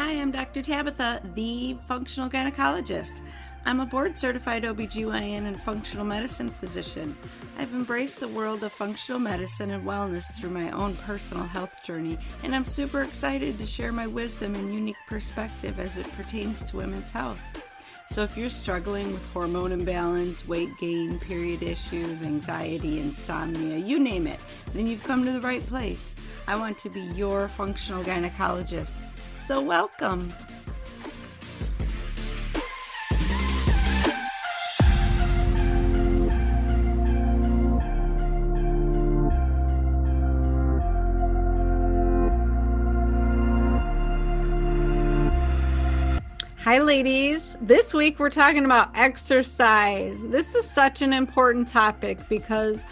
Hi, I'm Dr. Tabatha, the functional gynecologist. I'm a board-certified OBGYN and functional medicine physician. I've embraced the world of functional medicine and wellness through my own personal health journey, and I'm super excited to share my wisdom and unique perspective as it pertains to women's health. So if you're struggling with hormone imbalance, weight gain, period issues, anxiety, insomnia, you name it, then you've come to the right place. I want to be your functional gynecologist. So welcome. Hi ladies, this week we're talking about exercise. This is such an important topic because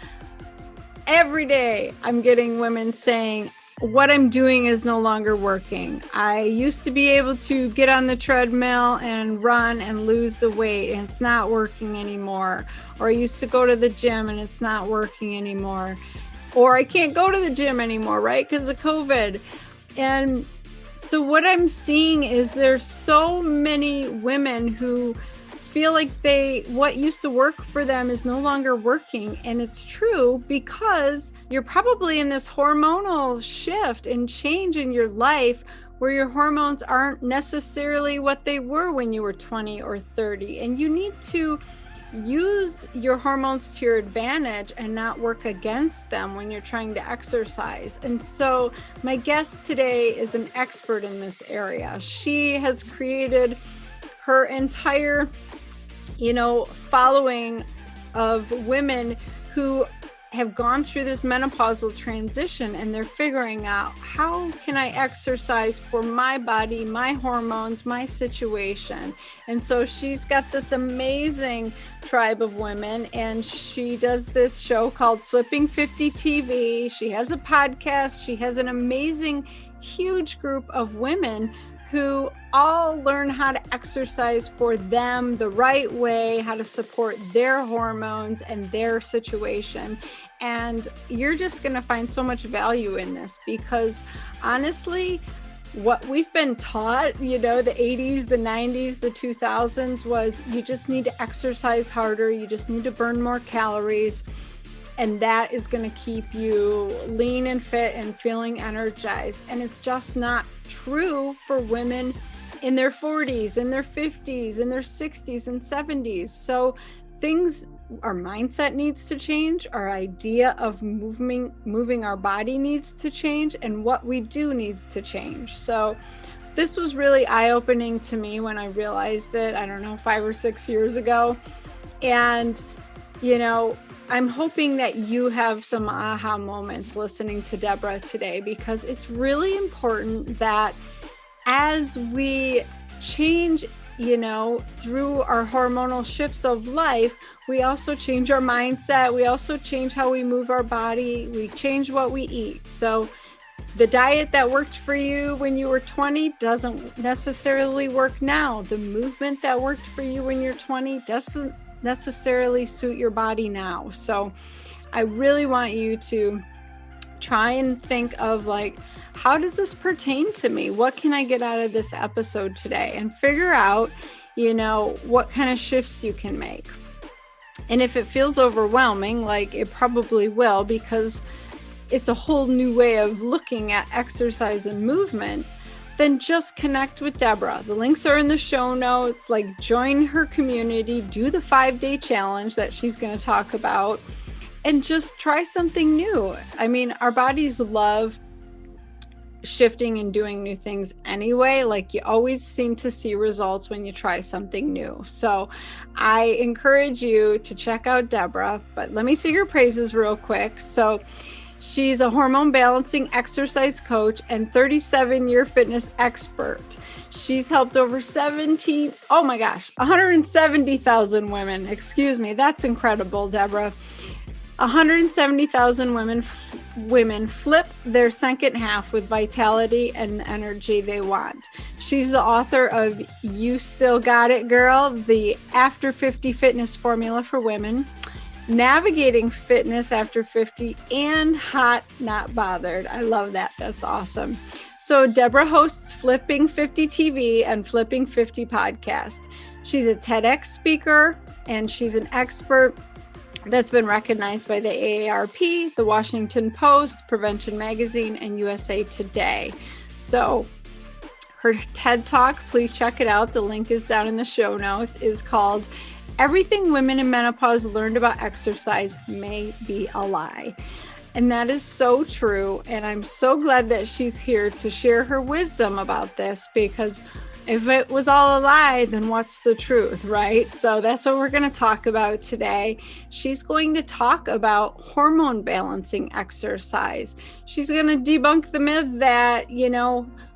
every day I'm getting women saying, what I'm doing is no longer working. I used to be able to get on the treadmill and run and lose the weight, and it's not working anymore. Or I used to go to the gym and it's not working anymore. Or I can't go to the gym anymore, right? Because of COVID. And so what I'm seeing is there's so many women who feel like what used to work for them is no longer working. And it's true because you're probably in this hormonal shift and change in your life where your hormones aren't necessarily what they were when you were 20 or 30. And you need to use your hormones to your advantage and not work against them when you're trying to exercise. And so my guest today is an expert in this area. She has created her entire following of women who have gone through this menopausal transition, and they're figuring out, how can I exercise for my body, my hormones, my situation? And so she's got this amazing tribe of women, and she does this show called Flipping 50 TV. She has a podcast. She has an amazing, huge group of women who all learn how to exercise for them the right way, how to support their hormones and their situation. And you're just going to find so much value in this because honestly, what we've been taught, the 80s, the 90s, the 2000s was you just need to exercise harder. You just need to burn more calories. And that is going to keep you lean and fit and feeling energized. And it's just not true for women in their 40s, in their 50s, in their 60s and 70s. So our mindset needs to change. Our idea of moving our body needs to change. And what we do needs to change. So this was really eye-opening to me when I realized it, 5 or 6 years ago. And, I'm hoping that you have some aha moments listening to Debra today, because it's really important that as we change, through our hormonal shifts of life, we also change our mindset. We also change how we move our body. We change what we eat. So the diet that worked for you when you were 20 doesn't necessarily work now. The movement that worked for you when you're 20 doesn't necessarily suit your body now. So I really want you to try and think of how does this pertain to me? What can I get out of this episode today? And figure out, what kind of shifts you can make. And if it feels overwhelming, it probably will, because it's a whole new way of looking at exercise and movement, then just connect with Debra. The links are in the show notes. Join her community, do the 5-day challenge that she's going to talk about, and just try something new. Our bodies love shifting and doing new things anyway. You always seem to see results when you try something new. So I encourage you to check out Debra, but let me see your praises real quick. So she's a hormone balancing exercise coach and 37-year fitness expert. She's helped over 170,000 women. Excuse me. That's incredible, Debra. 170,000 women flip their second half with vitality and the energy they want. She's the author of You Still Got It, Girl, the After 50 Fitness Formula for Women, Navigating Fitness After 50, and Hot Not Bothered. I love that. That's awesome. So Debra hosts Flipping 50 TV and Flipping 50 podcast. She's a TEDx speaker, and she's an expert that's been recognized by the AARP, the Washington Post, Prevention Magazine, and USA Today. So her TED Talk, please check it out. The link is down in the show notes, is called Everything Women in Menopause Learned About Exercise May Be a Lie. And that is so true. And I'm so glad that she's here to share her wisdom about this, because if it was all a lie, then what's the truth, right? So that's what we're going to talk about today. She's going to talk about hormone balancing exercise. She's going to debunk the myth that,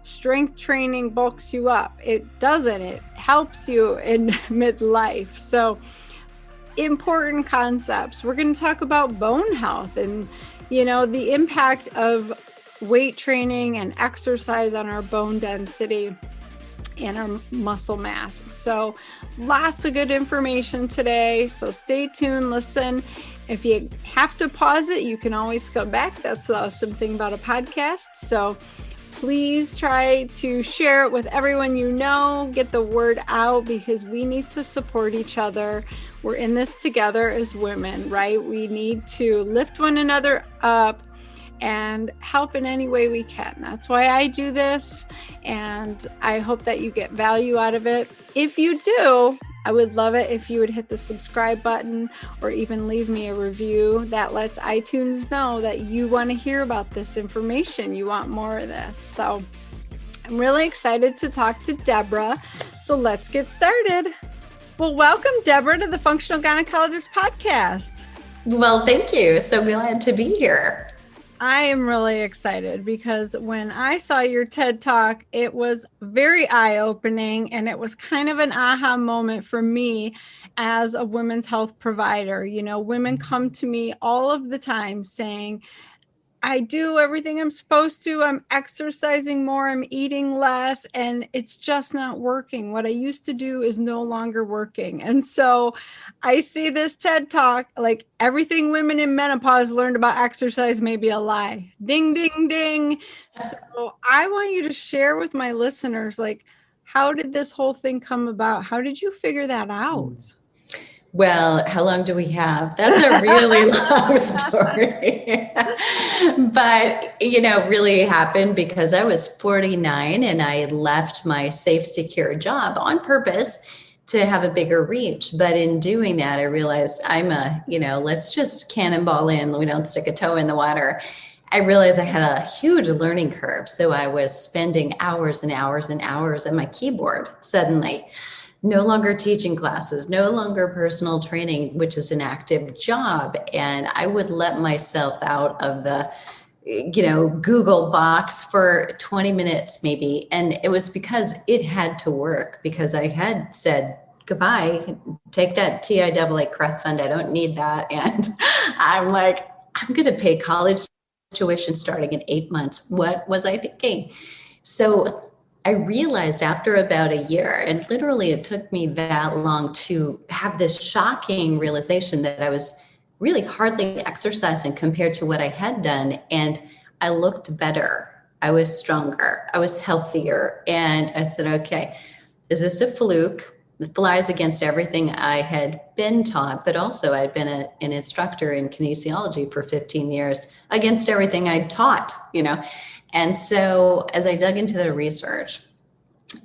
strength training bulks you up. It doesn't. It helps you in midlife. So important concepts. We're going to talk about bone health and, the impact of weight training and exercise on our bone density and our muscle mass. So lots of good information today. So stay tuned, listen. If you have to pause it, you can always go back. That's the awesome thing about a podcast. So please try to share it with everyone you know, get the word out, because we need to support each other. We're in this together as women, right? We need to lift one another up and help in any way we can. That's why I do this, and I hope that you get value out of it. If you do, I would love it if you would hit the subscribe button or even leave me a review. That lets iTunes know that you want to hear about this information. You want more of this. So I'm really excited to talk to Debra. So let's get started. Well, welcome, Debra, to the Functional Gynecologist podcast. Well, thank you. So glad to be here. I am really excited because when I saw your TED Talk, it was very eye-opening, and it was kind of an aha moment for me as a women's health provider. Women come to me all of the time saying, I do everything I'm supposed to. I'm exercising more, I'm eating less, and it's just not working. What I used to do is no longer working. And so I see this TED Talk, like everything women in menopause learned about exercise may be a lie. Ding, ding, ding. So I want you to share with my listeners, how did this whole thing come about? How did you figure that out? Well, how long do we have? That's a really long story. But, really happened because I was 49 and I left my safe, secure job on purpose to have a bigger reach. But in doing that, I realized let's just cannonball in. We don't stick a toe in the water. I realized I had a huge learning curve. So I was spending hours and hours and hours at my keyboard suddenly. No longer teaching classes, no longer personal training, which is an active job. And I would let myself out of the, Google box for 20 minutes maybe. And it was because it had to work, because I had said, goodbye, take that TIAA CREF fund. I don't need that. And I'm like, I'm going to pay college tuition starting in 8 months. What was I thinking? So I realized after about a year, and literally it took me that long to have this shocking realization that I was really hardly exercising compared to what I had done. And I looked better. I was stronger. I was healthier. And I said, okay, is this a fluke? It flies against everything I had been taught, but also I'd been an instructor in kinesiology for 15 years against everything I'd taught, And so as I dug into the research,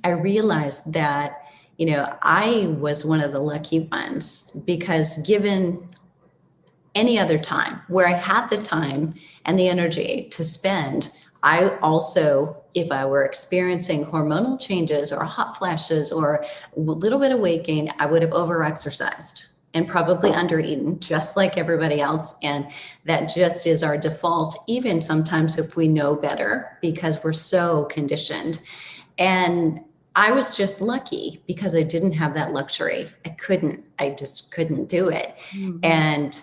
I realized that, I was one of the lucky ones, because given any other time where I had the time and the energy to spend, I also, if I were experiencing hormonal changes or hot flashes or a little bit of weight gain, I would have over-exercised and probably undereaten just like everybody else. And that just is our default, even sometimes if we know better, because we're so conditioned. And I was just lucky because I didn't have that luxury. I just couldn't do it. Mm-hmm. And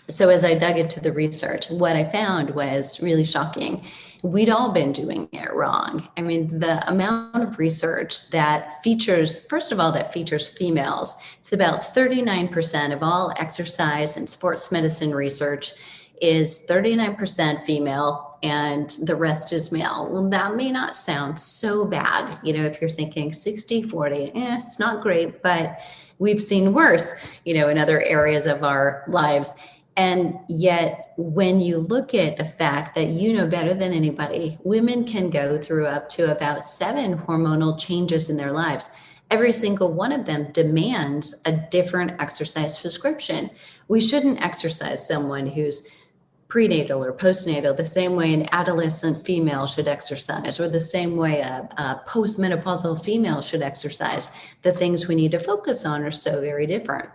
so as I dug into the research, what I found was really shocking. We'd all been doing it wrong. I mean, the amount of research that features, first of all, that features females, it's about 39% of all exercise and sports medicine research is 39% female and the rest is male. Well, that may not sound so bad. If you're thinking 60-40, it's not great, but we've seen worse, in other areas of our lives. And yet, when you look at the fact that better than anybody, women can go through up to about 7 hormonal changes in their lives. Every single one of them demands a different exercise prescription. We shouldn't exercise someone who's prenatal or postnatal the same way an adolescent female should exercise, or the same way a postmenopausal female should exercise. The things we need to focus on are so very different.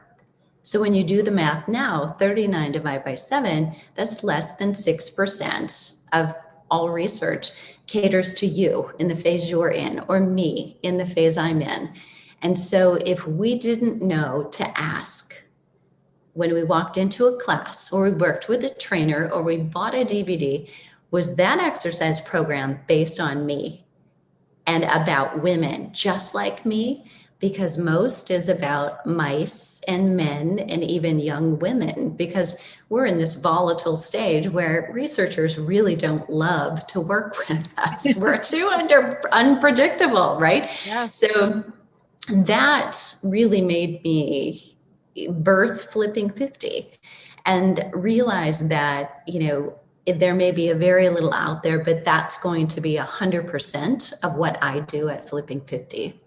So when you do the math now, 39 divided by 7, that's less than 6% of all research caters to you in the phase you're in, or me in the phase I'm in. And so if we didn't know to ask when we walked into a class, or we worked with a trainer, or we bought a DVD, was that exercise program based on me and about women just like me? Because most is about mice and men and even young women, because we're in this volatile stage where researchers really don't love to work with us. We're too unpredictable, right? Yeah. So that really made me birth Flipping 50 and realize that, there may be a very little out there, but that's going to be 100% of what I do at Flipping 50.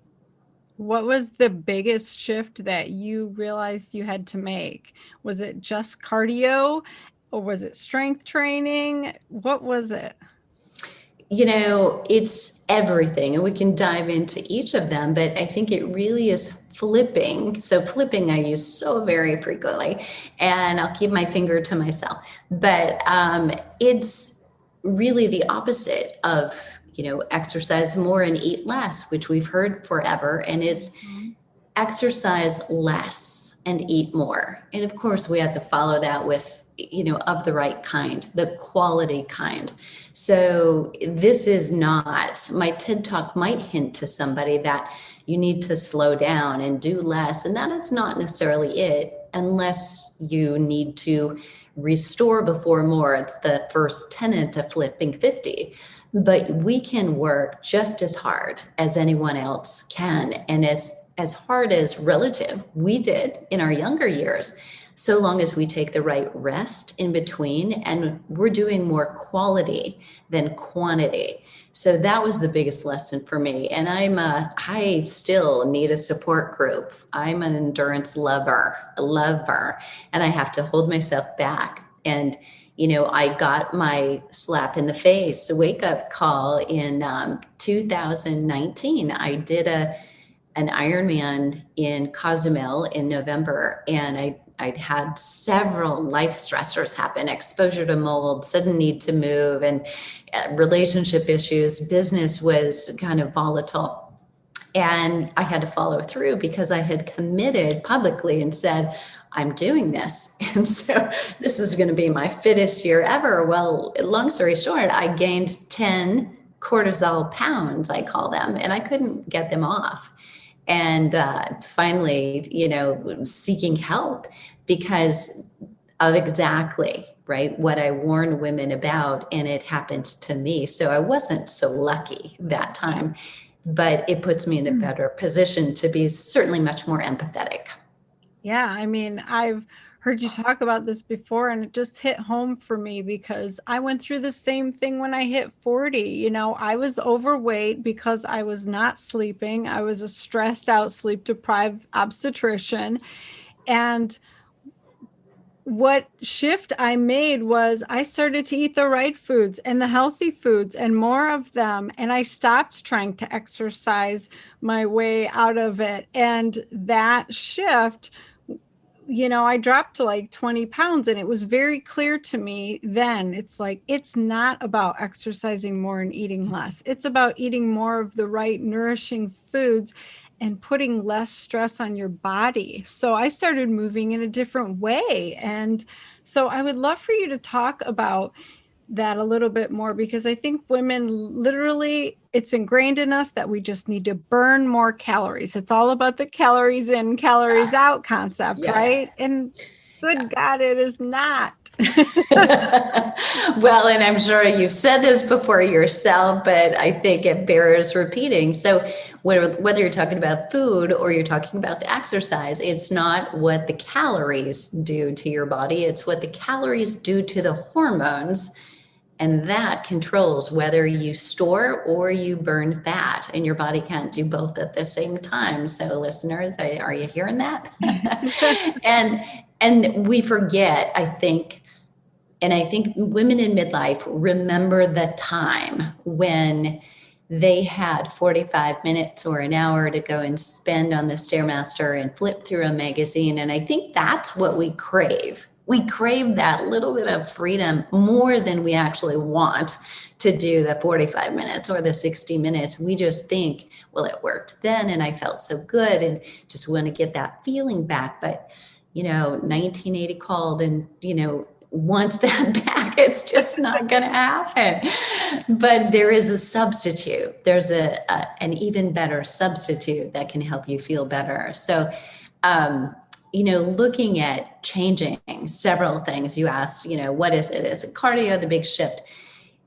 What was the biggest shift that you realized you had to make? Was it just cardio, or was it strength training? What was it? It's everything, and we can dive into each of them, but I think it really is flipping. So flipping I use so very frequently, and I'll keep my finger to myself, but it's really the opposite of exercise more and eat less, which we've heard forever. And it's exercise less and eat more. And of course, we have to follow that with, of the right kind, the quality kind. So this is not, my TED Talk might hint to somebody that you need to slow down and do less. And that is not necessarily it, unless you need to restore before more. It's the first tenet of Flipping 50. But we can work just as hard as anyone else can, and as hard as relative we did in our younger years, so long as we take the right rest in between, and we're doing more quality than quantity. So that was the biggest lesson for me. And I still need a support group. I'm an endurance lover, and I have to hold myself back. And I got my slap in the face, wake up call in 2019. I did an Ironman in Cozumel in November, and I'd had several life stressors happen: exposure to mold, sudden need to move, and relationship issues. Business was kind of volatile. And I had to follow through because I had committed publicly and said, I'm doing this. And so this is going to be my fittest year ever. Well, long story short, I gained 10 cortisol pounds, I call them, and I couldn't get them off. And finally, seeking help because of exactly right what I warned women about, and it happened to me. So I wasn't so lucky that time, but it puts me in a better position to be certainly much more empathetic. Yeah, I mean, I've heard you talk about this before, and it just hit home for me because I went through the same thing when I hit 40. I was overweight because I was not sleeping. I was a stressed out, sleep deprived obstetrician. And what shift I made was I started to eat the right foods and the healthy foods and more of them. And I stopped trying to exercise my way out of it. And that shift, I dropped to like 20 pounds, and it was very clear to me then. It's like, it's not about exercising more and eating less. It's about eating more of the right nourishing foods and putting less stress on your body. So I started moving in a different way. And so I would love for you to talk about that a little bit more, because I think women, literally, it's ingrained in us that we just need to burn more calories. It's all about the calories in, calories out concept, right? And good God, it is not. Well, and I'm sure you've said this before yourself, but I think it bears repeating. So whether you're talking about food or you're talking about the exercise, it's not what the calories do to your body, it's what the calories do to the hormones. And that controls whether you store or you burn fat, and your body can't do both at the same time. So listeners, are you hearing that? and we forget, I think women in midlife remember the time when they had 45 minutes or an hour to go and spend on the Stairmaster and flip through a magazine. And I think that's what we crave. We crave that little bit of freedom more than we actually want to do the 45 minutes or the 60 minutes. We just think, well, it worked then and I felt so good and just want to get that feeling back. But, 1980 called and, wants that back. It's just not going to happen. But there is a substitute. There's an even better substitute that can help you feel better. So, looking at changing several things, you asked, what is it? Is it cardio, the big shift?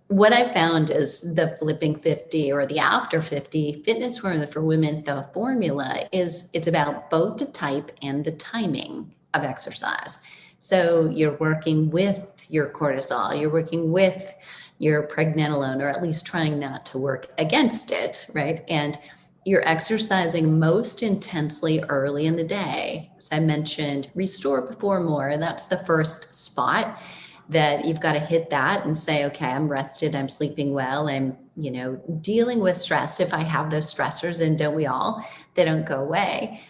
What I found is the flipping 50 or the after 50 fitness formula for women. The formula it's about both the type and the timing of exercise. So you're working with your cortisol, you're working with your pregnenolone, or at least trying not to work against it, right? And you're exercising most intensely early in the day. As I mentioned, restore before more. That's the first spot that you've got to hit that and say, okay, I'm rested, I'm sleeping well, I'm, dealing with stress. If I have those stressors, and don't we all, they don't go away.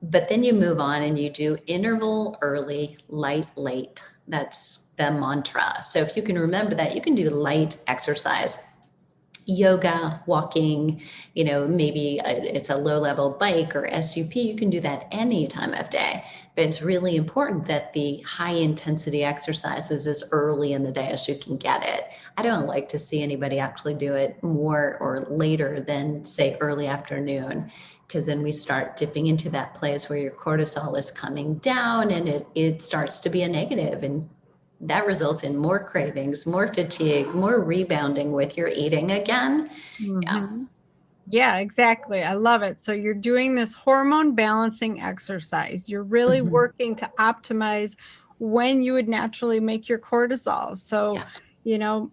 But then you move on and you do interval early, light late. That's the mantra. So if you can remember that, you can do light exercise, yoga, walking, maybe it's a low level bike or SUP. You can do that any time of day. But it's really important that the high intensity exercises as early in the day as you can get it. I don't like to see anybody actually do it more or later than, say, early afternoon, because then we start dipping into that place where your cortisol is coming down and it starts to be a negative, and that results in more cravings, more fatigue, more rebounding with your eating again. Mm-hmm. Yeah, exactly. I love it. So you're doing this hormone balancing exercise. You're really working to optimize when you would naturally make your cortisol. So,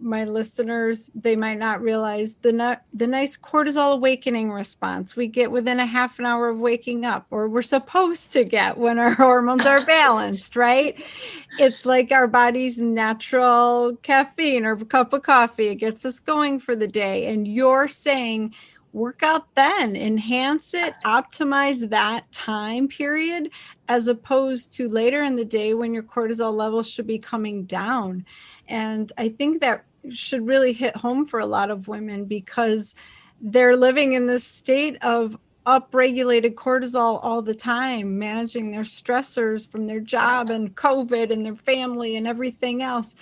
my listeners, they might not realize the nice cortisol awakening response we get within a half an hour of waking up, or we're supposed to get when our hormones are balanced, right? It's like our body's natural caffeine or cup of coffee. It gets us going for the day. And you're saying, work out then, enhance it, optimize that time period, as opposed to later in the day when your cortisol levels should be coming down. And I think that should really hit home for a lot of women, because they're living in this state of upregulated cortisol all the time, managing their stressors from their job and COVID and their family and everything else.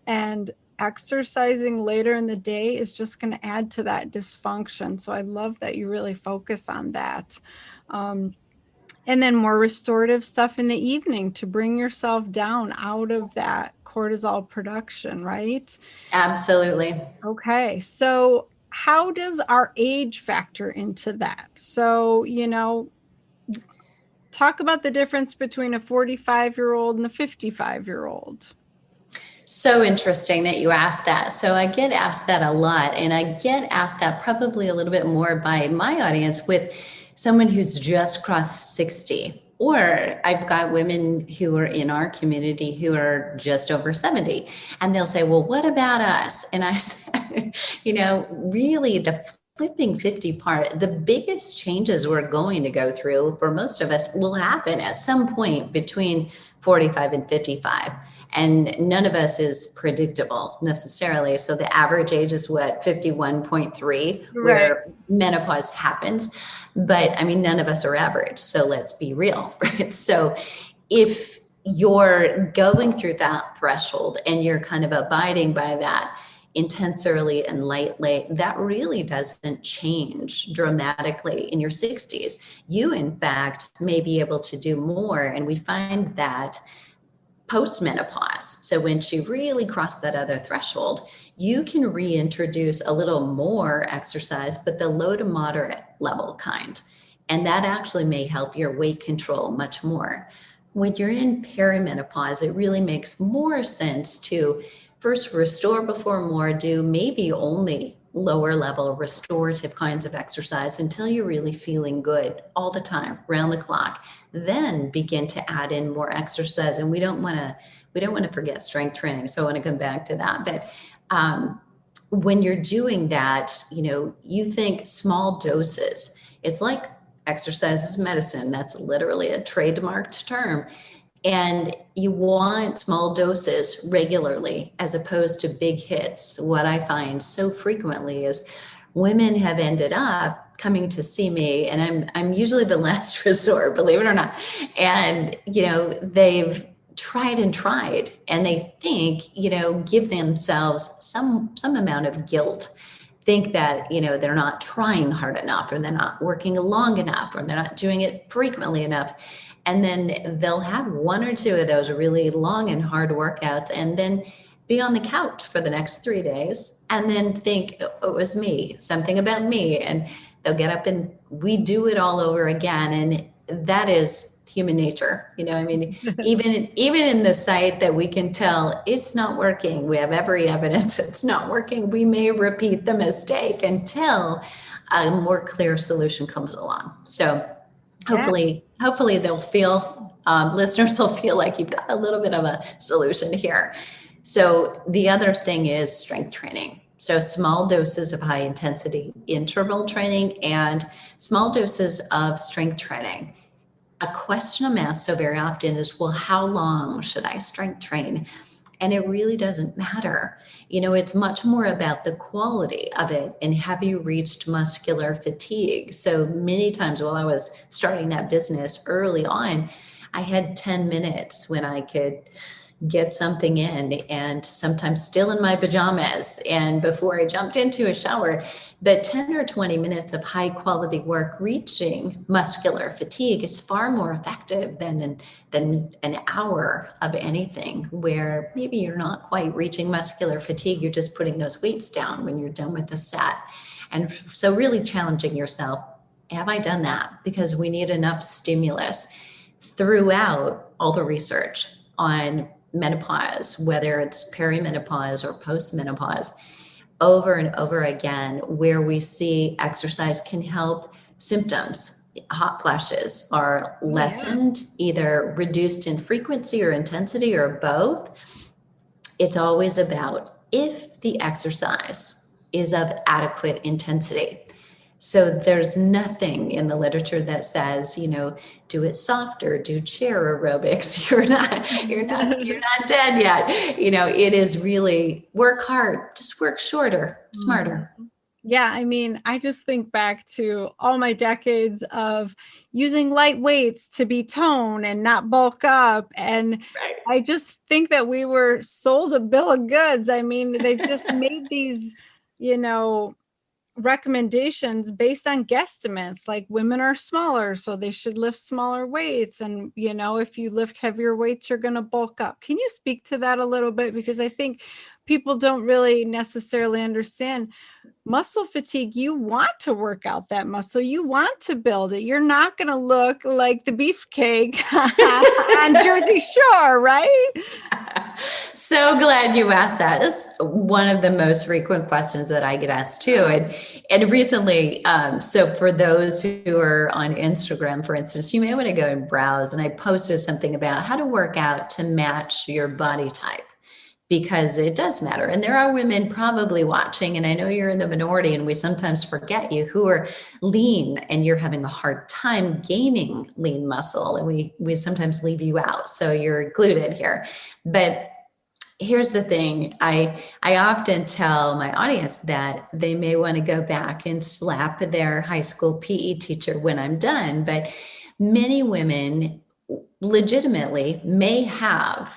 And exercising later in the day is just going to add to that dysfunction. So I love that you really focus on that. And then more restorative stuff in the evening to bring yourself down out of that cortisol production, right? Absolutely. Okay. So how does our age factor into that? So, talk about the difference between a 45-year-old and a 55-year-old. So interesting that you asked that. So I get asked that a lot, and I get asked that probably a little bit more by my audience with someone who's just crossed 60. Or I've got women who are in our community who are just over 70, and they'll say, well, what about us? And I say, really the flipping 50 part, the biggest changes we're going to go through for most of us will happen at some point between 45 and 55. And none of us is predictable necessarily. So the average age is 51.3, where menopause happens. But none of us are average. So let's be real, right? So if you're going through that threshold and you're kind of abiding by that intense early and light late, that really doesn't change dramatically in your 60s. You, in fact, may be able to do more. And we find that post-menopause, so when she really crossed that other threshold, you can reintroduce a little more exercise, but the low to moderate level kind. And that actually may help your weight control much more. When you're in perimenopause, it really makes more sense to first restore before more, do maybe only lower level restorative kinds of exercise until you're really feeling good all the time, round the clock. Then begin to add in more exercise. And we don't want to forget strength training. So I want to come back to that. But when you're doing that, you think small doses. It's like exercise is medicine. That's literally a trademarked term. And you want small doses regularly as opposed to big hits. What I find so frequently is women have ended up coming to see me, and I'm usually the last resort, believe it or not. And, they've tried and they think, give themselves some amount of guilt, think that, they're not trying hard enough, or they're not working long enough, or they're not doing it frequently enough. And then they'll have one or two of those really long and hard workouts and then be on the couch for the next 3 days and then think it was me, something about me. And they'll get up and we do it all over again. And that is human nature. Even in the site that we can tell it's not working, we have every evidence it's not working, we may repeat the mistake until a more clear solution comes along. So hopefully they'll feel, listeners will feel like you've got a little bit of a solution here. So the other thing is strength training. So small doses of high intensity interval training and small doses of strength training. A question I'm asked so very often is, well, how long should I strength train? And it really doesn't matter. It's much more about the quality of it and have you reached muscular fatigue? So many times while I was starting that business early on, I had 10 minutes when I could get something in, and sometimes still in my pajamas and before I jumped into a shower. But 10 or 20 minutes of high quality work reaching muscular fatigue is far more effective than an hour of anything where maybe you're not quite reaching muscular fatigue. You're just putting those weights down when you're done with the set. And so really challenging yourself, have I done that? Because we need enough stimulus throughout all the research on menopause, whether it's perimenopause or postmenopause, over and over again, where we see exercise can help symptoms. Hot flashes are lessened, either reduced in frequency or intensity or both. It's always about if the exercise is of adequate intensity. So there's nothing in the literature that says, do it softer, do chair aerobics. You're not dead yet. It is really work hard, just work shorter, smarter. Yeah. I just think back to all my decades of using light weights to be toned and not bulk up. And right. I just think that we were sold a bill of goods. They've just made these, recommendations based on guesstimates, like women are smaller, so they should lift smaller weights. And, if you lift heavier weights, you're going to bulk up. Can you speak to that a little bit? Because I think people don't really necessarily understand muscle fatigue. You want to work out that muscle. You want to build it. You're not going to look like the beefcake on Jersey Shore, right? So glad you asked that. It's one of the most frequent questions that I get asked too. And recently, so for those who are on Instagram, for instance, you may want to go and browse. And I posted something about how to work out to match your body type, because it does matter. And there are women probably watching, and I know you're in the minority, and we sometimes forget you, who are lean and you're having a hard time gaining lean muscle. And we sometimes leave you out. So you're included here. But here's the thing. I often tell my audience that they may want to go back and slap their high school PE teacher when I'm done. But many women legitimately may have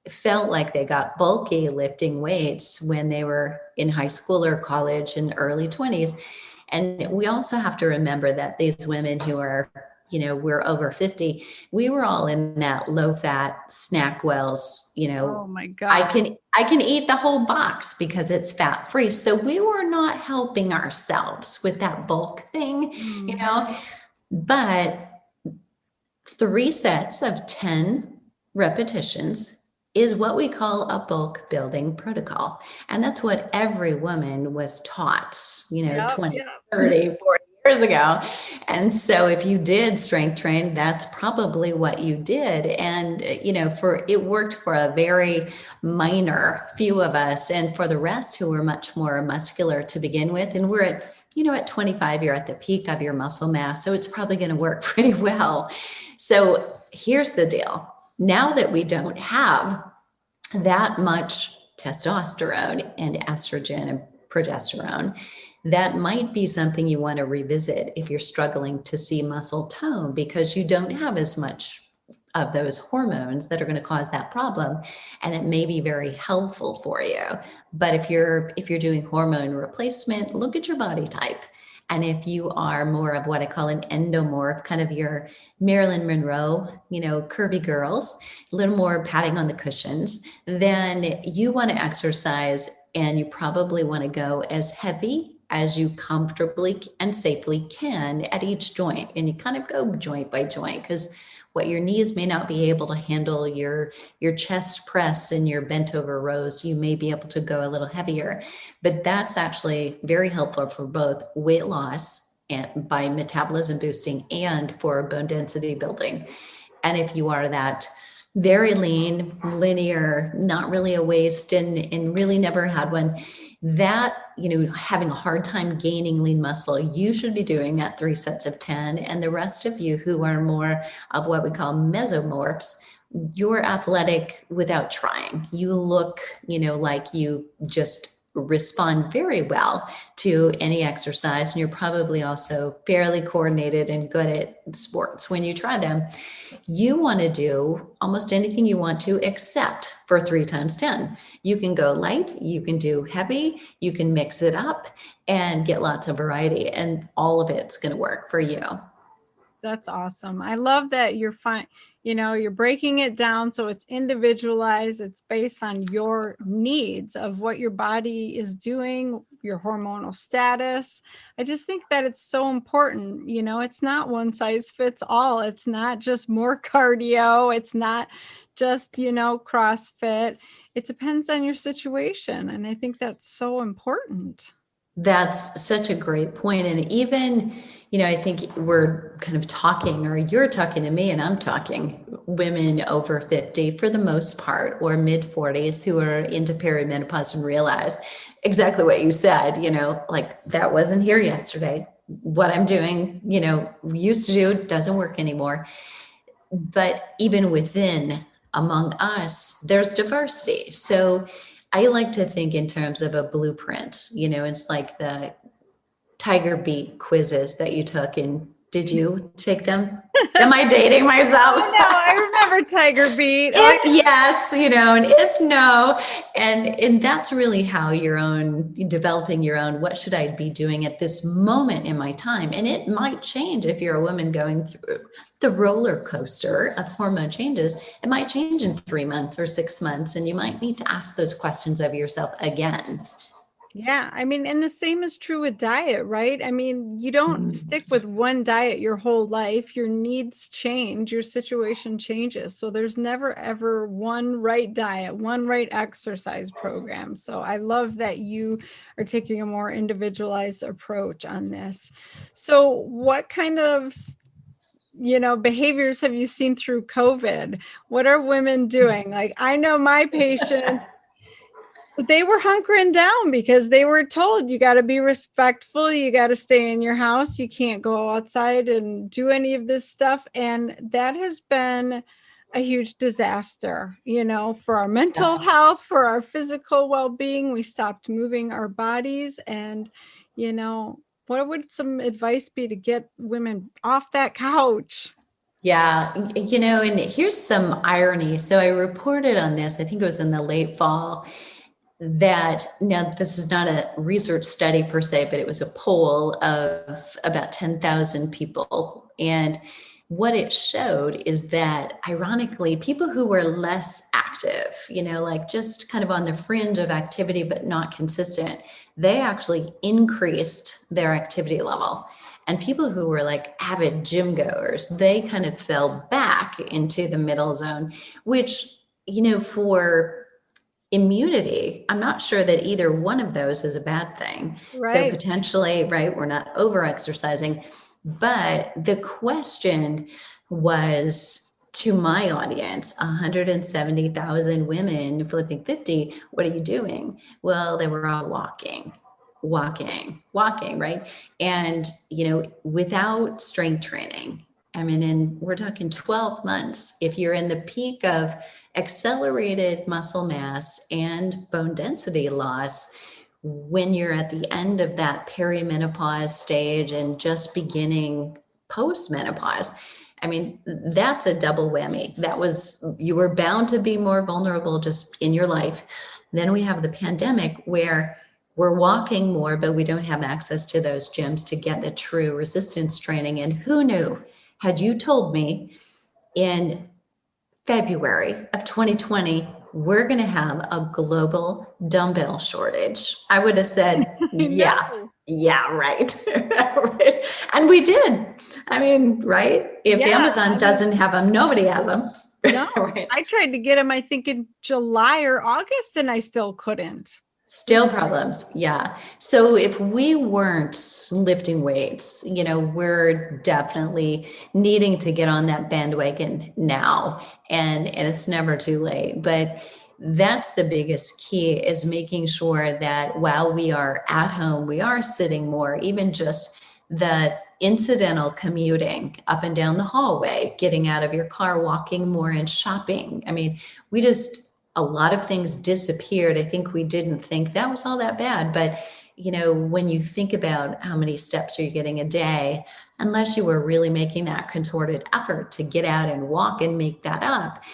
felt like they got bulky lifting weights when they were in high school or college in the early 20s. And we also have to remember that these women who are we're over 50, we were all in that low fat snack wells, Oh my God. I can eat the whole box because it's fat free. So we were not helping ourselves with that bulk thing, but 3 sets of 10 repetitions is what we call a bulk building protocol. And that's what every woman was taught, 20, 30, 40 years ago. And so if you did strength train, that's probably what you did. And, it worked for a very minor few of us. And for the rest who were much more muscular to begin with, and we're at 25, you're at the peak of your muscle mass. So it's probably going to work pretty well. So here's the deal. Now that we don't have that much testosterone and estrogen and progesterone, that might be something you want to revisit if you're struggling to see muscle tone, because you don't have as much of those hormones that are going to cause that problem, and it may be very helpful for you. But if you're doing hormone replacement, look at your body type. And if you are more of what I call an endomorph, kind of your Marilyn Monroe, curvy girls, a little more patting on the cushions, then you want to exercise, and you probably want to go as heavy as you comfortably and safely can at each joint. And you kind of go joint by joint, because what your knees may not be able to handle, your chest press and your bent over rows, you may be able to go a little heavier. But that's actually very helpful for both weight loss and by metabolism boosting, and for bone density building. And if you are that very lean, linear, not really a waist, and really never had one, that, having a hard time gaining lean muscle, you should be doing that 3 sets of 10. And the rest of you who are more of what we call mesomorphs, you're athletic without trying. You look, like you just respond very well to any exercise, and you're probably also fairly coordinated and good at sports when you try them. You want to do almost anything you want to, except for 3 times 10. You can go light, you can do heavy, you can mix it up and get lots of variety, and all of it's going to work for you. That's awesome. I love that you're you're breaking it down so it's individualized. It's based on your needs of what your body is doing, your hormonal status. I just think that it's so important. It's not one size fits all. It's not just more cardio. It's not just, CrossFit. It depends on your situation. And I think that's so important. That's such a great point. And even, I think we're kind of talking, or you're talking to me and I'm talking women over 50 for the most part, or mid 40s who are into perimenopause and realize exactly what you said, like that wasn't here yesterday. What I'm doing, used to do doesn't work anymore. But even within, among us, there's diversity. So I like to think in terms of a blueprint. It's like the Tiger Beat quizzes that you took. And did you take them? Am I dating myself? No, I remember Tiger Beat. If yes, and if no, and that's really how developing your own, what should I be doing at this moment in my time? And it might change if you're a woman going through the roller coaster of hormone changes. It might change in 3 months or 6 months, and you might need to ask those questions of yourself again. Yeah. And the same is true with diet, right? You don't stick with one diet your whole life. Your needs change, your situation changes. So there's never, ever one right diet, one right exercise program. So I love that you are taking a more individualized approach on this. So what kind of behaviors have you seen through COVID? What are women doing? Like, I know my patients, they were hunkering down because they were told you got to be respectful. You got to stay in your house. You can't go outside and do any of this stuff. And that has been a huge disaster, for our mental health, for our physical well-being. We stopped moving our bodies. And, what would some advice be to get women off that couch? Yeah, and here's some irony. So I reported on this, I think it was in the late fall, that now this is not a research study per se, but it was a poll of about 10,000 people. And what it showed is that, ironically, people who were less active, like just kind of on the fringe of activity but not consistent, they actually increased their activity level. And people who were like avid gym goers, they kind of fell back into the middle zone, which, for immunity, I'm not sure that either one of those is a bad thing. So Right. potentially, right, we're not over exercising. But the question was, to my audience, 170,000 women flipping 50, what are you doing? Well, they were all walking, right? And, without strength training, I mean, and we're talking 12 months, if you're in the peak of accelerated muscle mass and bone density loss, when you're at the end of that perimenopause stage and just beginning postmenopause, I mean, that's a double whammy. You were bound to be more vulnerable just in your life. Then we have the pandemic where we're walking more, but we don't have access to those gyms to get the true resistance training. And who knew? Had you told me in February of 2020, we're going to have a global dumbbell shortage, I would have said, No. yeah, right. Right. And we did. I mean, right? If Amazon doesn't have them, nobody has them. No, Right. I tried to get them, I think in July or August, and I still couldn't. Still problems. Yeah. So if we weren't lifting weights, we're definitely needing to get on that bandwagon now. And it's never too late. But that's the biggest key, is making sure that while we are at home, we are sitting more, even just the incidental commuting up and down the hallway, getting out of your car, walking more, and shopping. I mean, a lot of things disappeared. I think we didn't think that was all that bad. But, when you think about how many steps are you getting a day, unless you were really making that concerted effort to get out and walk and make that up,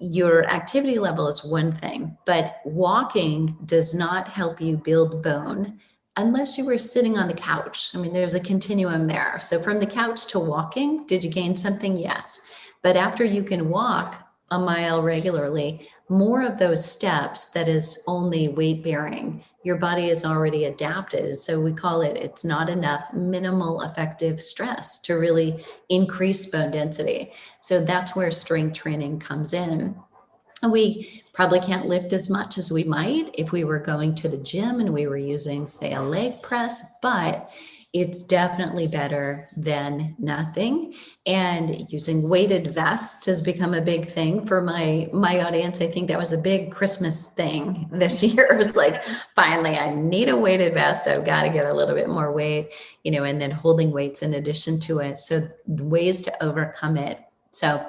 your activity level is one thing. But walking does not help you build bone unless you were sitting on the couch. I mean, there's a continuum there. So from the couch to walking, did you gain something? Yes. But after you can walk a mile regularly, more of those steps that is only weight bearing, your body is already adapted. So we call it's not enough minimal effective stress to really increase bone density. So that's where strength training comes in. We probably can't lift as much as we might if we were going to the gym and we were using, say, a leg press, but it's definitely better than nothing. And using weighted vests has become a big thing for my audience. I think that was a big Christmas thing this year. It was like, finally, I need a weighted vest. I've got to get a little bit more weight, and then holding weights in addition to it. So ways to overcome it. So,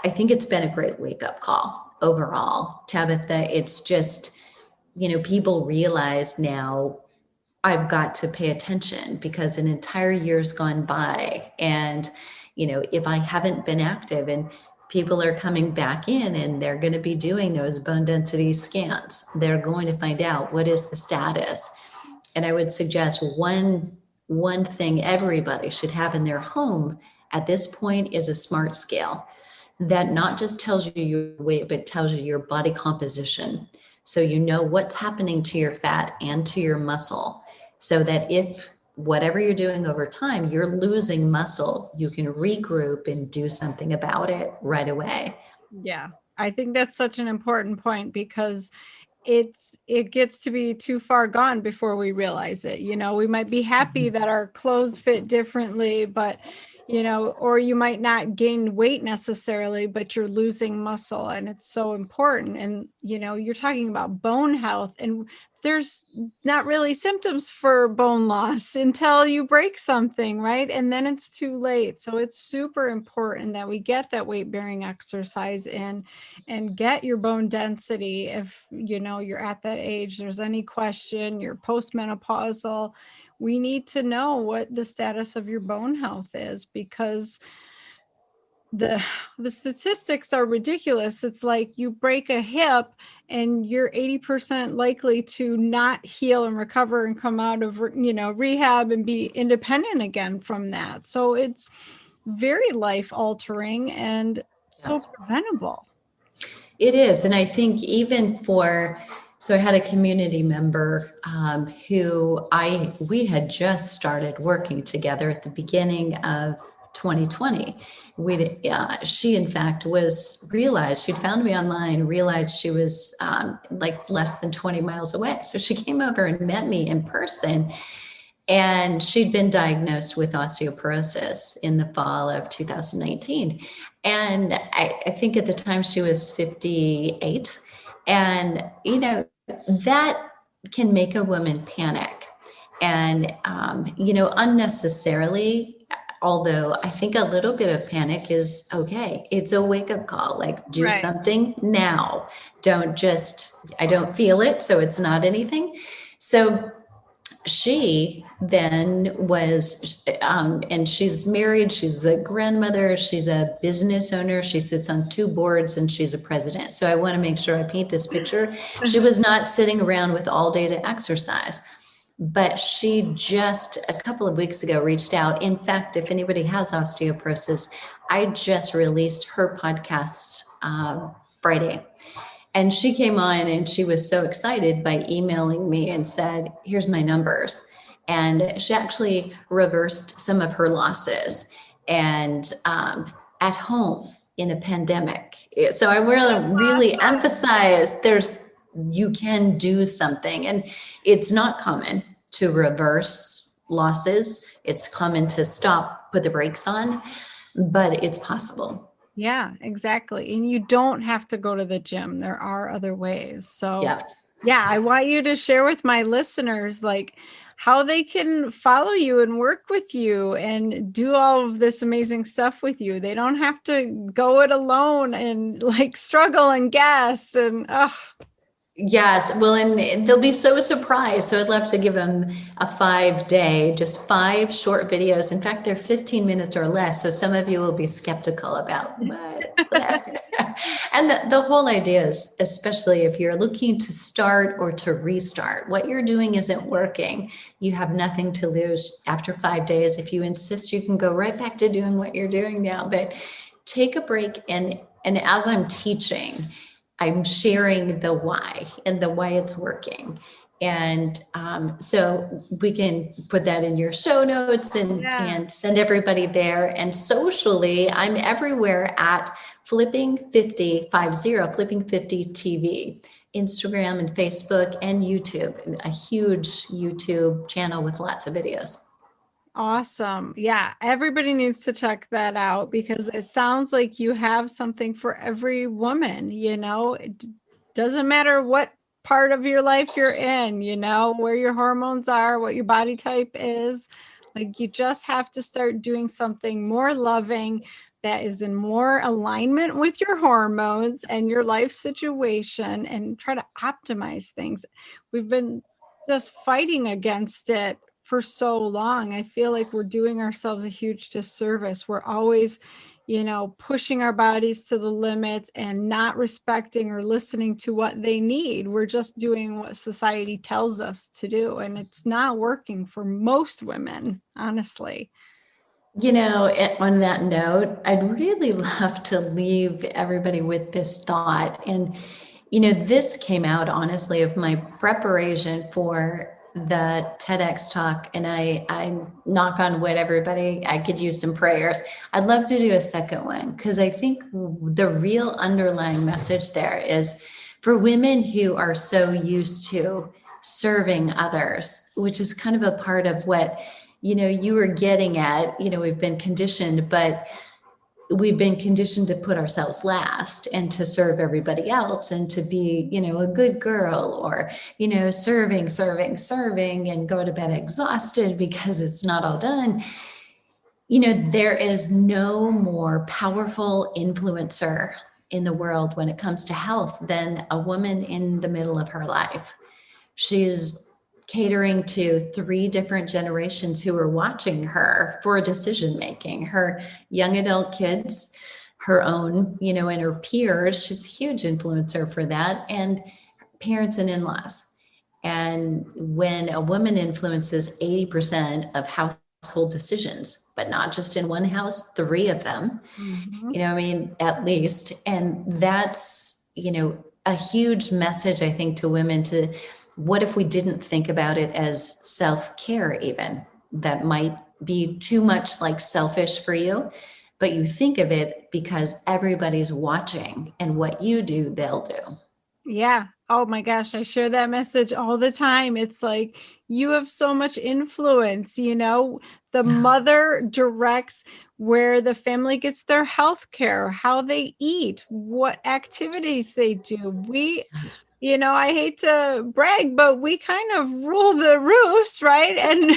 I think it's been a great wake-up call overall, Tabatha. It's just, people realize now, I've got to pay attention because an entire year's gone by. And, if I haven't been active, and people are coming back in and they're going to be doing those bone density scans, they're going to find out what is the status. And I would suggest one thing everybody should have in their home at this point is a smart scale that not just tells you your weight, but tells you your body composition. So you know what's happening to your fat and to your muscle. So that if whatever you're doing over time, you're losing muscle, you can regroup and do something about it right away. Yeah, I think that's such an important point because it gets to be too far gone before we realize it. We might be happy that our clothes fit differently, but or you might not gain weight necessarily, but you're losing muscle, and it's so important. And you're talking about bone health, and there's not really symptoms for bone loss until you break something, right? And then it's too late. So it's super important that we get that weight bearing exercise in and get your bone density. If you're at that age, there's any question, you're postmenopausal, we need to know what the status of your bone health is, because the statistics are ridiculous. It's like you break a hip and you're 80% likely to not heal and recover and come out of rehab and be independent again from that. So it's very life altering and so preventable. It is. And I think even so I had a community member we had just started working together at the beginning of 2020. She in fact she'd found me online, realized she was like less than 20 miles away. So she came over and met me in person. And she'd been diagnosed with osteoporosis in the fall of 2019. And I think at the time she was 58. And, that can make a woman panic. And, unnecessarily, although I think a little bit of panic is okay. It's a wake-up call, like do Right. something now. I don't feel it, so it's not anything. So she then and she's married, she's a grandmother, she's a business owner, she sits on 2 boards, and she's a president. So I want to make sure I paint this picture. She was not sitting around with all day to exercise, but she just a couple of weeks ago reached out. In fact, if anybody has osteoporosis, I just released her podcast Friday. And she came on and she was so excited by emailing me and said, here's my numbers. And she actually reversed some of her losses and at home in a pandemic. So I will really emphasize you can do something, and it's not common to reverse losses. It's common to put the brakes on, but it's possible. Yeah, exactly. And you don't have to go to the gym. There are other ways. So Yeah. I want you to share with my listeners, like how they can follow you and work with you and do all of this amazing stuff with you. They don't have to go it alone and like struggle and guess and Yes. Well, and they'll be so surprised. So I'd love to give them a 5-day, just 5 short videos. In fact, they're 15 minutes or less. So some of you will be skeptical about what. And the whole idea is, especially if you're looking to start or to restart, what you're doing isn't working. You have nothing to lose after 5 days. If you insist, you can go right back to doing what you're doing now, but take a break. And as I'm teaching, I'm sharing the why and the why it's working. And so we can put that in your show notes and send everybody there. And socially, I'm everywhere at Flipping 50 TV, Instagram and Facebook and YouTube, a huge YouTube channel with lots of videos. Awesome. Yeah, everybody needs to check that out because it sounds like you have something for every woman, It doesn't matter what part of your life you're in, where your hormones are, what your body type is. Like you just have to start doing something more loving that is in more alignment with your hormones and your life situation and try to optimize things. We've been just fighting against it for so long. I feel like we're doing ourselves a huge disservice. We're always, pushing our bodies to the limits and not respecting or listening to what they need. We're just doing what society tells us to do. And it's not working for most women, honestly. On that note, I'd really love to leave everybody with this thought. And, this came out honestly of my preparation for the TEDx talk. And I knock on wood, everybody, I could use some prayers. I'd love to do a second one because I think the real underlying message there is for women who are so used to serving others, which is kind of a part of what you were getting at. We've been conditioned, but we've been conditioned to put ourselves last and to serve everybody else and to be, a good girl or, serving and go to bed exhausted because it's not all done. There is no more powerful influencer in the world when it comes to health than a woman in the middle of her life. She's catering to 3 different generations who are watching her for decision making, her young adult kids, her own, and her peers. She's a huge influencer for that, and parents and in-laws. And when a woman influences 80% of households household decisions, but not just in one house, 3 of them, Mhm. I mean, at least. And that's, a huge message, I think, to women to what if we didn't think about it as self-care even? That might be too much like selfish for you, but you think of it because everybody's watching and what you do, they'll do. Yeah. Oh my gosh, I share that message all the time. It's like you have so much influence, the Yeah. mother directs where the family gets their health care, how they eat, what activities they do. I hate to brag, but we kind of rule the roost, right? And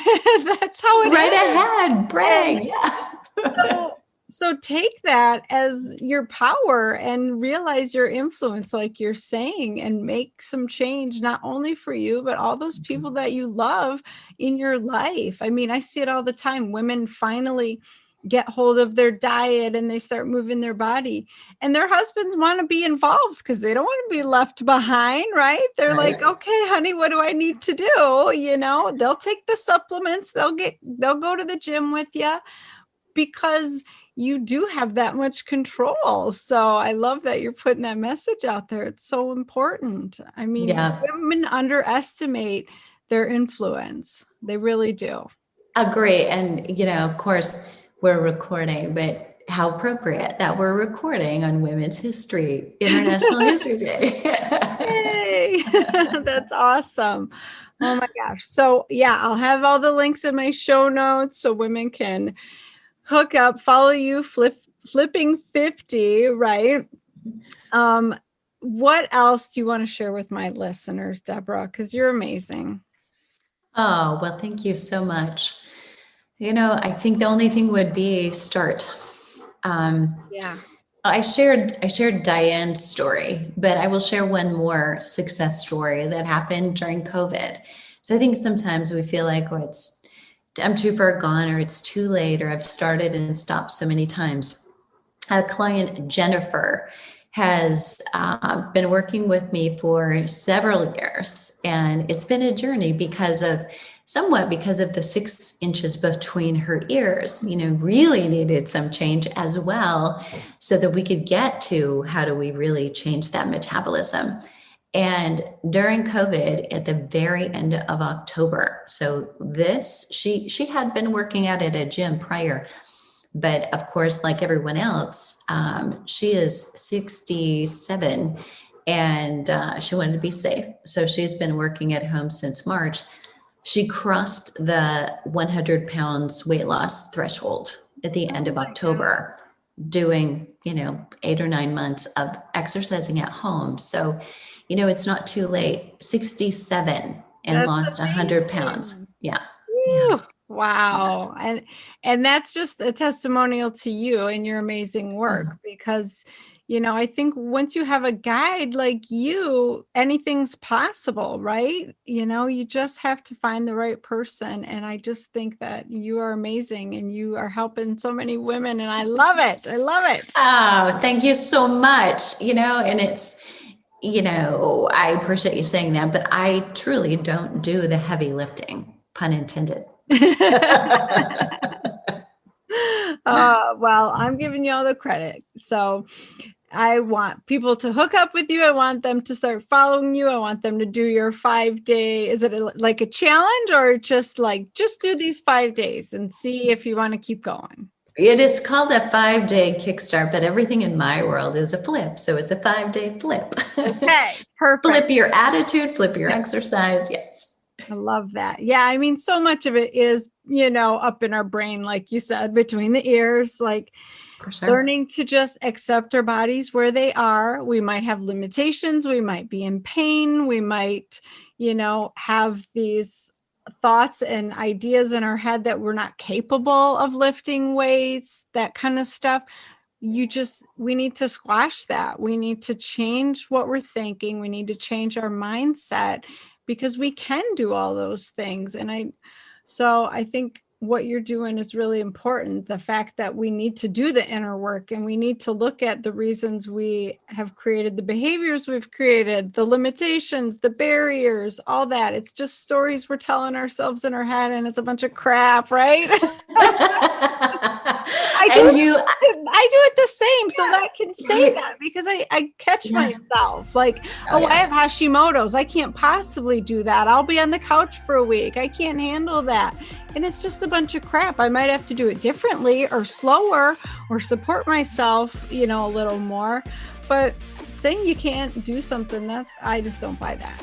that's how it Right is. ahead, And brag. Yeah. so take that as your power and realize your influence, like you're saying, and make some change, not only for you, but all those people that you love in your life. I mean, I see it all the time. Women finally get hold of their diet and they start moving their body, and their husbands want to be involved because they don't want to be left behind, right? They're like, Right. okay, honey, what do I need to do? They'll take the supplements, they'll go to the gym with you, because you do have that much control. So I love that you're putting that message out there. It's so important. I mean, Yeah. women underestimate their influence. They really do. Agree. And, of course, we're recording, but how appropriate that we're recording on Women's International History Day. Yay! That's awesome. Oh my gosh. So yeah, I'll have all the links in my show notes so women can hook up, follow you, flipping 50, right? What else do you want to share with my listeners, Deborah? Because you're amazing. Oh, well, thank you so much. I think the only thing would be start. Um, Yeah. I shared Diane's story, but I will share one more success story that happened during COVID. So I think sometimes we feel like, oh, I'm too far gone, or it's too late, or I've started and stopped so many times. A client, Jennifer, has been working with me for several years, and it's been a journey because of the 6 inches between her ears, really needed some change as well, so that we could get to how do we really change that metabolism. And during COVID, at the very end of October, so she had been working out at a gym prior, but of course, like everyone else, she is 67, and she wanted to be safe. So she's been working at home since March. She crossed the 100 pounds weight loss threshold at the end Oh of my God. October, doing, 8 or 9 months of exercising at home. So, it's not too late. 67 and That's lost 100 amazing. pounds. Yeah. Yeah. Woo. Yeah. Wow. And that's just a testimonial to you and your amazing work, Oh, because I think once you have a guide like you, anything's possible, right? You just have to find the right person. And I just think that you are amazing and you are helping so many women, and I love it. I love it. oh, thank you so much. And it's, I appreciate you saying that, but I truly don't do the heavy lifting, pun intended. Well, I'm giving you all the credit. So I want people to hook up with you. I want them to start following you. I want them to do your 5-day. Is it like a challenge, or just do these 5 days and see if you want to keep going? It is called a 5-day kickstart, but everything in my world is a flip. So it's a 5-day flip. Okay, perfect. Flip your attitude, flip your exercise. Yes. I love that. Yeah, I mean, so much of it is, up in our brain, like you said, between the ears, like For sure. learning to just accept our bodies where they are. We might have limitations. We might be in pain. We might, have these thoughts and ideas in our head that we're not capable of lifting weights, that kind of stuff. We need to squash that. We need to change what we're thinking. We need to change our mindset, because we can do all those things. So I think what you're doing is really important. The fact that we need to do the inner work and we need to look at the reasons we have created the behaviors we've created, the limitations, the barriers, all that. It's just stories we're telling ourselves in our head, and it's a bunch of crap, right? I do it the same, so that I can say that, because I catch myself like, I have Hashimoto's. I can't possibly do that. I'll be on the couch for a week. I can't handle that. And it's just a bunch of crap. I might have to do it differently or slower or support myself, a little more. But saying you can't do something, I just don't buy that.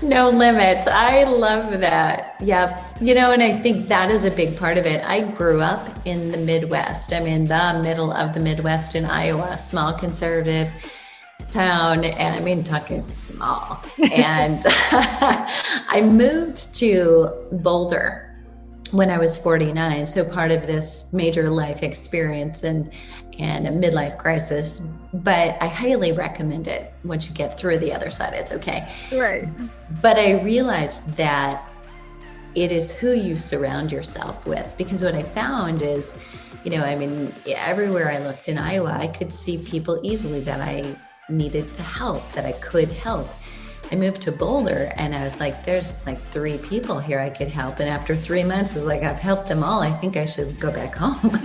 No limits. I love that. Yep. And I think that is a big part of it. I grew up in the Midwest. I'm in the middle of the Midwest in Iowa, small conservative town. And talking small. And I moved to Boulder when I was 49. So part of this major life experience and a midlife crisis, but I highly recommend it. Once you get through the other side, it's okay. Right. But I realized that it is who you surround yourself with, because what I found is, everywhere I looked in Iowa, I could see people easily that I needed to help, that I could help. I moved to Boulder and I was like, there's like 3 people here I could help. And after 3 months, I was like, I've helped them all. I think I should go back home.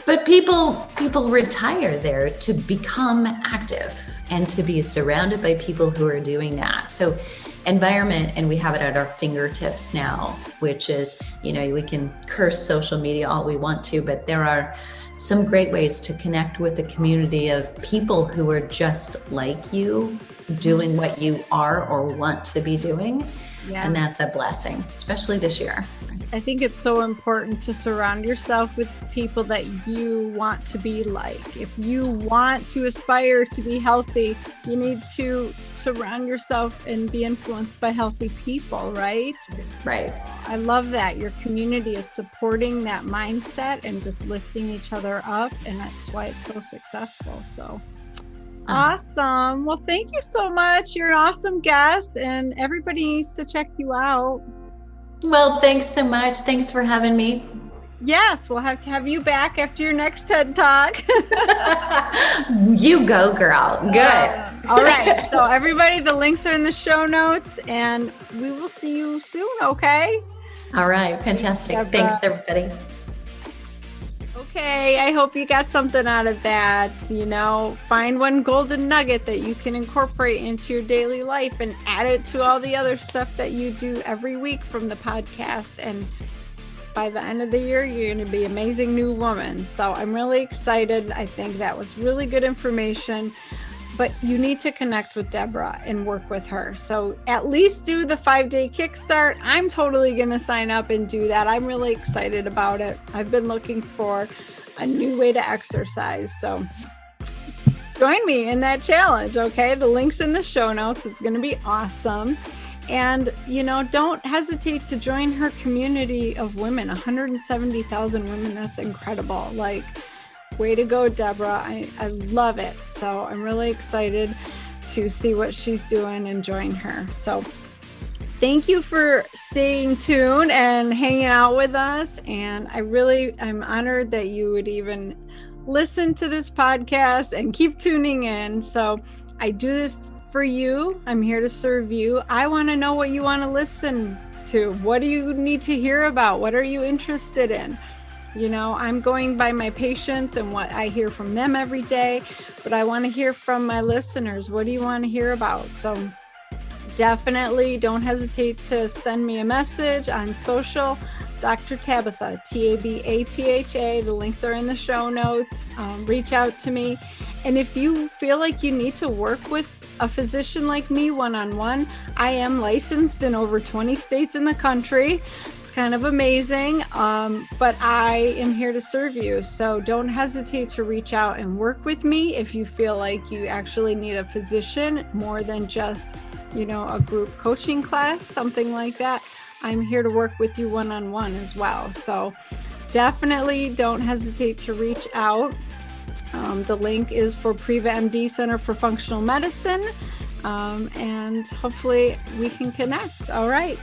But people retire there to become active and to be surrounded by people who are doing that. So environment, and we have it at our fingertips now, which is, we can curse social media all we want to, but there are some great ways to connect with a community of people who are just like you, doing what you are or want to be doing. Yeah. And that's a blessing, especially this year. I think it's so important to surround yourself with people that you want to be like. If you want to aspire to be healthy, you need to surround yourself and be influenced by healthy people, right? Right. I love that. Your community is supporting that mindset and just lifting each other up. And that's why it's so successful. So awesome. Well, thank you so much. You're an awesome guest, and everybody needs to check you out. Well, thanks so much. Thanks for having me. Yes, we'll have to have you back after your next TED Talk. You go, girl. Good. All right. So everybody, the links are in the show notes, and we will see you soon, okay? All right. Fantastic. Thanks, everybody. Okay, I hope you got something out of that. Find one golden nugget that you can incorporate into your daily life and add it to all the other stuff that you do every week from the podcast. And by the end of the year, you're going to be an amazing new woman. So I'm really excited. I think that was really good information. But you need to connect with Debra and work with her. So at least do the 5-day kickstart. I'm totally going to sign up and do that. I'm really excited about it. I've been looking for a new way to exercise. So join me in that challenge, okay? The link's in the show notes. It's going to be awesome. And, don't hesitate to join her community of women, 170,000 women. That's incredible. Way to go, Debra. I love it. So I'm really excited to see what she's doing and join her. So thank you for staying tuned and hanging out with us. And I'm honored that you would even listen to this podcast and keep tuning in. So I do this for you. I'm here to serve you. I want to know what you want to listen to. What do you need to hear about? What are you interested in? I'm going by my patients and what I hear from them every day, but I want to hear from my listeners. What do you want to hear about? So definitely don't hesitate to send me a message on social. Dr. Tabatha, Tabatha. The links are in the show notes. Reach out to me. And if you feel like you need to work with a physician like me one-on-one, I am licensed in over 20 states in the country. It's kind of amazing, but I am here to serve you. So don't hesitate to reach out and work with me if you feel like you actually need a physician more than just, a group coaching class, something like that. I'm here to work with you one-on-one as well. So definitely don't hesitate to reach out. The link is for Priva MD Center for Functional Medicine, and hopefully we can connect. All right.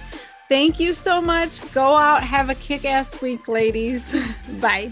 Thank you so much. Go out, have a kick-ass week, ladies. Bye.